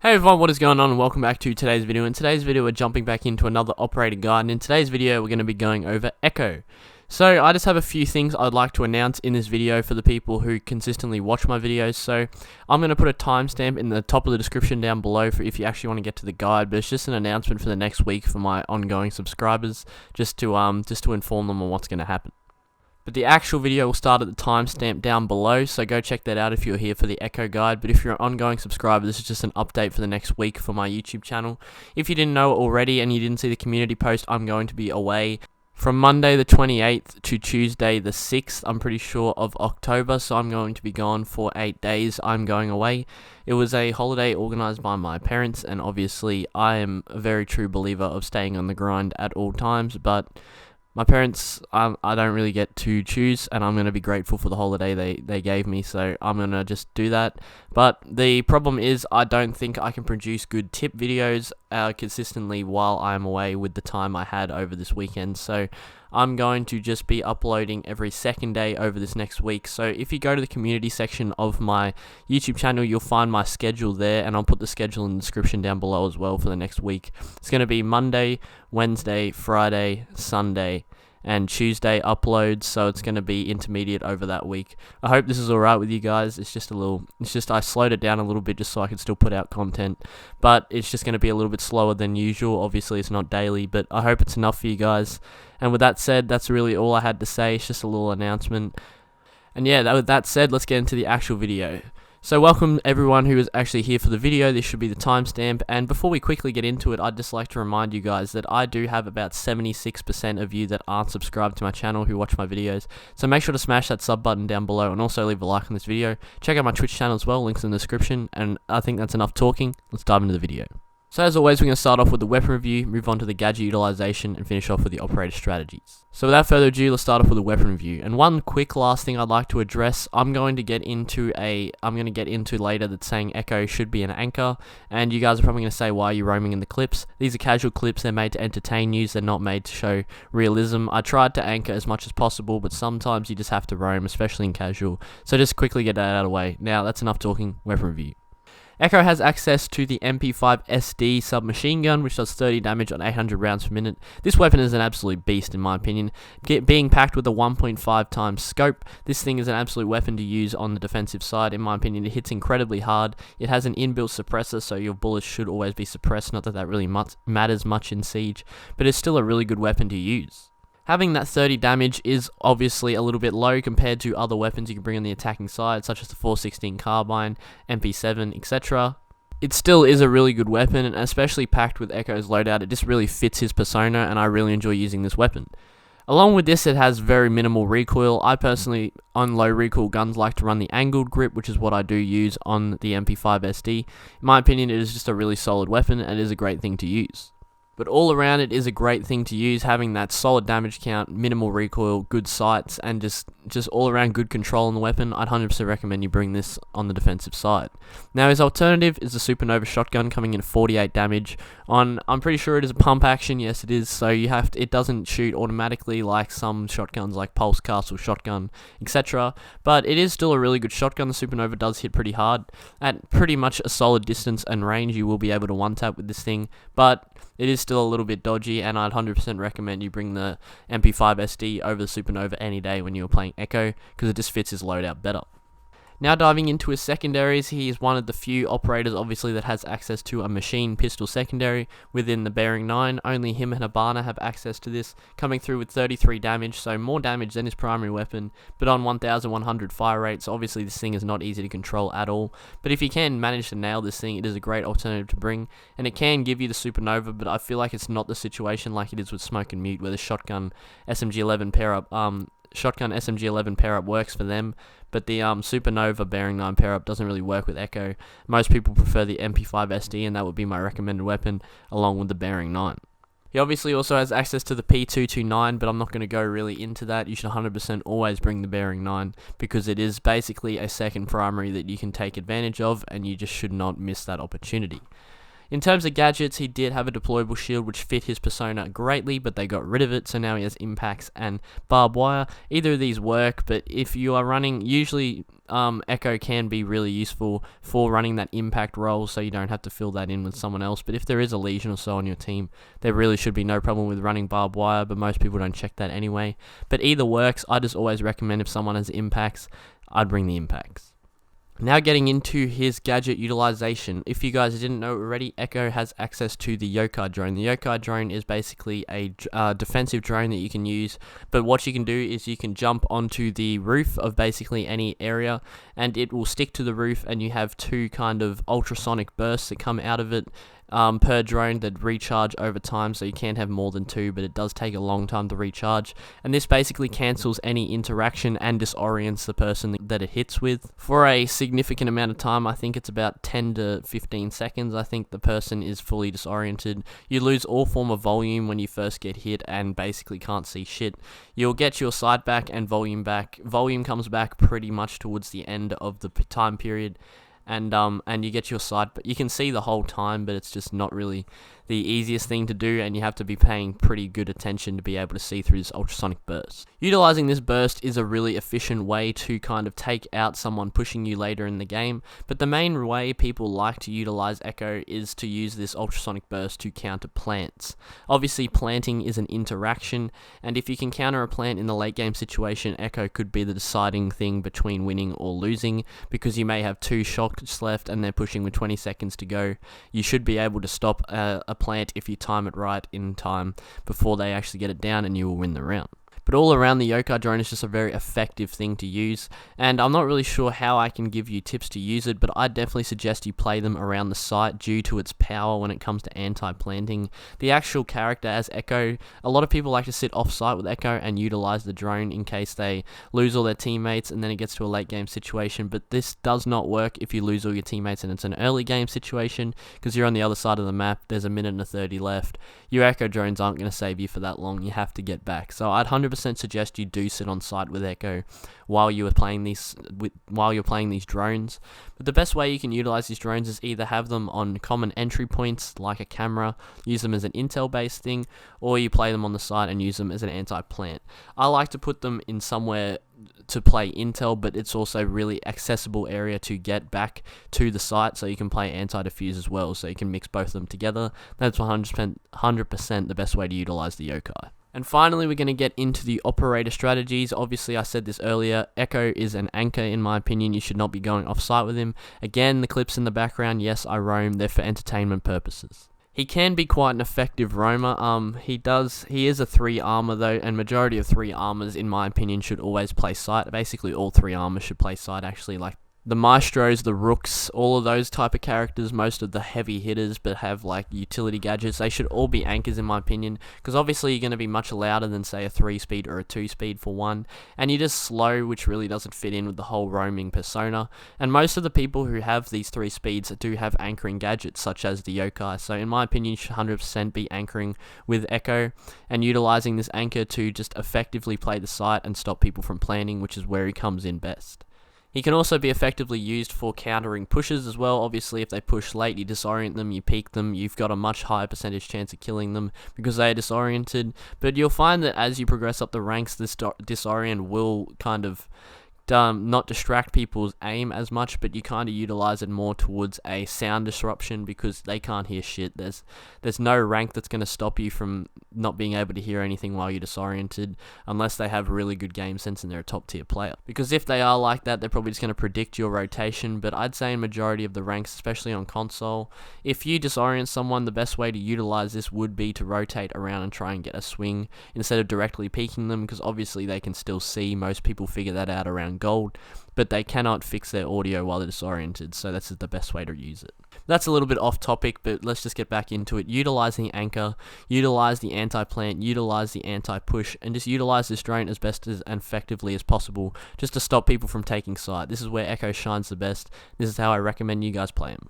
Hey everyone, what is going on and welcome back to today's video. In today's video we're jumping back into another operator guide, and in today's video we're going to be going over Echo. So I just have a few things I'd like to announce in this video for the people who consistently watch my videos. So I'm going to put a timestamp in the top of the description down below for if you actually want to get to the guide, but it's just an announcement for the next week for my ongoing subscribers, just to inform them on what's going to happen. But the actual video will start at the timestamp down below, so go check that out if you're here for the Echo guide. But if you're an ongoing subscriber, this is just an update for the next week for my YouTube channel. If you didn't know it already and you didn't see the community post, I'm going to be away from Monday the 28th to Tuesday the 6th, I'm pretty sure, of October, so I'm going to be gone for 8 days. I'm going away. It was a holiday organised by my parents, and obviously I am a very true believer of staying on the grind at all times, but my parents, I don't really get to choose, and I'm going to be grateful for the holiday they gave me, so I'm going to just do that. But the problem is I don't think I can produce good tip videos consistently while I'm away with the time I had over this weekend, so I'm going to just be uploading every second day over this next week. So if you go to the community section of my YouTube channel, you'll find my schedule there, and I'll put the schedule in the description down below as well for the next week. It's going to be Monday, Wednesday, Friday, Sunday, and Tuesday uploads, so it's going to be intermediate over that week. I hope this is alright with you guys. It's just I slowed it down a little bit just so I can still put out content, but it's just going to be a little bit slower than usual. Obviously it's not daily, but I hope it's enough for you guys. And with that said, that's really all I had to say. It's just a little announcement. And yeah, with that said, let's get into the actual video. So welcome everyone who is actually here for the video. This should be the timestamp, and before we quickly get into it, I'd just like to remind you guys that I do have about 76% of you that aren't subscribed to my channel who watch my videos, so make sure to smash that sub button down below and also leave a like on this video. Check out my Twitch channel as well, links in the description, and I think that's enough talking. Let's dive into the video. So as always, we're going to start off with the weapon review, move on to the gadget utilization, and finish off with the operator strategies. So without further ado, let's start off with the weapon review. And one quick last thing I'd like to address, I'm going to get into later that's saying Echo should be an anchor, and you guys are probably going to say, why are you roaming in the clips? These are casual clips, they're made to entertain you, they're not made to show realism. I tried to anchor as much as possible, but sometimes you just have to roam, especially in casual. So just quickly get that out of the way. Now that's enough talking, weapon review. Echo has access to the MP5 SD submachine gun, which does 30 damage on 800 rounds per minute. This weapon is an absolute beast in my opinion. Being packed with a 1.5 times scope, this thing is an absolute weapon to use on the defensive side. In my opinion, it hits incredibly hard. It has an inbuilt suppressor, so your bullets should always be suppressed. Not that that really matters much in Siege, but it's still a really good weapon to use. Having that 30 damage is obviously a little bit low compared to other weapons you can bring on the attacking side, such as the 416 carbine, MP7, etc. It still is a really good weapon, and especially packed with Echo's loadout, it just really fits his persona, and I really enjoy using this weapon. Along with this, it has very minimal recoil. I personally, on low recoil guns, like to run the angled grip, which is what I do use on the MP5 SD. In my opinion, it is just a really solid weapon, and it is a great thing to use. But all around, it is a great thing to use, having that solid damage count, minimal recoil, good sights, and just all around good control on the weapon. I'd 100% recommend you bring this on the defensive side. Now his alternative is the Supernova shotgun, coming in at 48 damage. I'm pretty sure it is a pump action, yes it is, so it doesn't shoot automatically like some shotguns like Pulse Castle shotgun, etc. But it is still a really good shotgun. The Supernova does hit pretty hard. At pretty much a solid distance and range, you will be able to one-tap with this thing, but it is still a little bit dodgy, and I'd 100% recommend you bring the MP5 SD over the Supernova any day when you're playing Echo, because it just fits his loadout better. Now diving into his secondaries, he is one of the few operators obviously that has access to a machine pistol secondary within the Bearing 9. Only him and Habana have access to this, coming through with 33 damage, so more damage than his primary weapon, but on 1100 fire rate, so obviously this thing is not easy to control at all. But if you can manage to nail this thing, it is a great alternative to bring, and it can give you the Supernova, but I feel like it's not the situation like it is with Smoke and Mute, where the shotgun SMG-11 pair up works for them, but the Supernova Bearing 9 pair up doesn't really work with Echo. Most people prefer the MP5 SD, and that would be my recommended weapon along with the Bearing 9. He obviously also has access to the P229, but I'm not going to go really into that. You should 100% always bring the Bearing 9, because it is basically a second primary that you can take advantage of, and you just should not miss that opportunity. In terms of gadgets, he did have a deployable shield which fit his persona greatly, but they got rid of it, so now he has impacts and barbed wire. Either of these work, but if you are running, usually Echo can be really useful for running that impact role, so you don't have to fill that in with someone else. But if there is a Legion or so on your team, there really should be no problem with running barbed wire, but most people don't check that anyway. But either works. I just always recommend if someone has impacts, I'd bring the impacts. Now getting into his gadget utilization. If you guys didn't know already, Echo has access to the Yokai drone. The Yokai drone is basically a defensive drone that you can use, but what you can do is you can jump onto the roof of basically any area, and it will stick to the roof, and you have two kind of ultrasonic bursts that come out of it per drone that recharge over time, so you can't have more than two, but it does take a long time to recharge, and this basically cancels any interaction and disorients the person that it hits with for a significant amount of time. I think it's about 10 to 15 seconds. I think the person is fully disoriented. You lose all form of volume when you first get hit and basically can't see shit. You'll get your sight back and volume back. Volume comes back pretty much towards the end of the time period, and you get your sight, but you can see the whole time, but it's just not really the easiest thing to do, and you have to be paying pretty good attention to be able to see through this ultrasonic burst. Utilizing this burst is a really efficient way to kind of take out someone pushing you later in the game, but the main way people like to utilize Echo is to use this ultrasonic burst to counter plants. Obviously, planting is an interaction, and if you can counter a plant in the late game situation, Echo could be the deciding thing between winning or losing, because you may have two shots left and they're pushing with 20 seconds to go. You should be able to stop a plant if you time it right in time before they actually get it down, and you will win the round. But all around, the Yokai drone is just a very effective thing to use, and I'm not really sure how I can give you tips to use it, but I definitely suggest you play them around the site due to its power when it comes to anti-planting. The actual character as Echo, a lot of people like to sit off-site with Echo and utilize the drone in case they lose all their teammates and then it gets to a late game situation, but this does not work if you lose all your teammates and it's an early game situation, because you're on the other side of the map, there's a minute and 30 left. Your Echo drones aren't going to save you for that long, you have to get back. So I'd 100% suggest you do sit on site with Echo while you're playing these drones. But the best way you can utilize these drones is either have them on common entry points like a camera, use them as an intel based thing, or you play them on the site and use them as an anti-plant. I like to put them in somewhere to play intel, but it's also really accessible area to get back to the site, so you can play anti-defuse as well, so you can mix both of them together. That's 100% the best way to utilize the Yokai. And finally, we're going to get into the operator strategies. Obviously, I said this earlier, Echo is an anchor in my opinion. You should not be going off-site with him. Again, the clips in the background, yes, I roam. They're for entertainment purposes. He can be quite an effective roamer. He is a 3 armor though, and majority of 3 armors, in my opinion, should always play site. Basically, all 3 armors should play site, actually, like the Maestros, the Rooks, all of those type of characters, most of the heavy hitters but have like utility gadgets, they should all be anchors in my opinion, because obviously you're going to be much louder than say a 3-speed or a 2-speed for one, and you're just slow, which really doesn't fit in with the whole roaming persona. And most of the people who have these 3 speeds do have anchoring gadgets such as the Yokai, so in my opinion you should 100% be anchoring with Echo and utilizing this anchor to just effectively play the site and stop people from planning, which is where he comes in best. He can also be effectively used for countering pushes as well. Obviously, if they push late, you disorient them, you peek them, you've got a much higher percentage chance of killing them because they are disoriented. But you'll find that as you progress up the ranks, this disorient will kind of not distract people's aim as much, but you kind of utilize it more towards a sound disruption because they can't hear shit. There's no rank that's going to stop you from not being able to hear anything while you're disoriented unless they have really good game sense and they're a top tier player. Because if they are like that, they're probably just going to predict your rotation. But I'd say in majority of the ranks, especially on console, if you disorient someone, the best way to utilize this would be to rotate around and try and get a swing instead of directly peeking them, because obviously they can still see. Most people figure that out around gold, but they cannot fix their audio while they're disoriented, so that's the best way to use it. That's a little bit off topic, but let's just get back into it. Utilize the anchor, utilize the anti-plant, utilize the anti-push, and just utilize this drone as best as and effectively as possible just to stop people from taking site. This is where Echo shines the best. This is how I recommend you guys play him.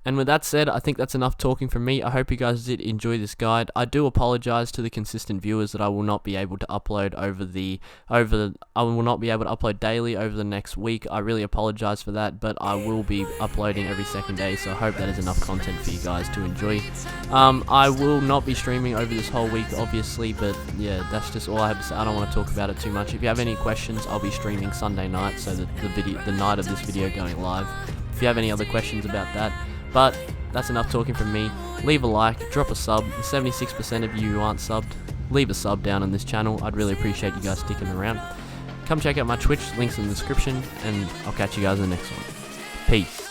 And with that said, I think that's enough talking from me. I hope you guys did enjoy this guide. I do apologize to the consistent viewers that I will not be able to upload I will not be able to upload daily over the next week. I really apologize for that, but I will be uploading every second day, so I hope that is enough content for you guys to enjoy. I will not be streaming over this whole week, obviously, but yeah, that's just all I have to say. I don't want to talk about it too much. If you have any questions, I'll be streaming Sunday night, so that the night of this video going live. If you have any other questions about that. But that's enough talking from me. Leave a like, drop a sub. 76% of you who aren't subbed, leave a sub down on this channel. I'd really appreciate you guys sticking around. Come check out my Twitch, links in the description, and I'll catch you guys in the next one. Peace.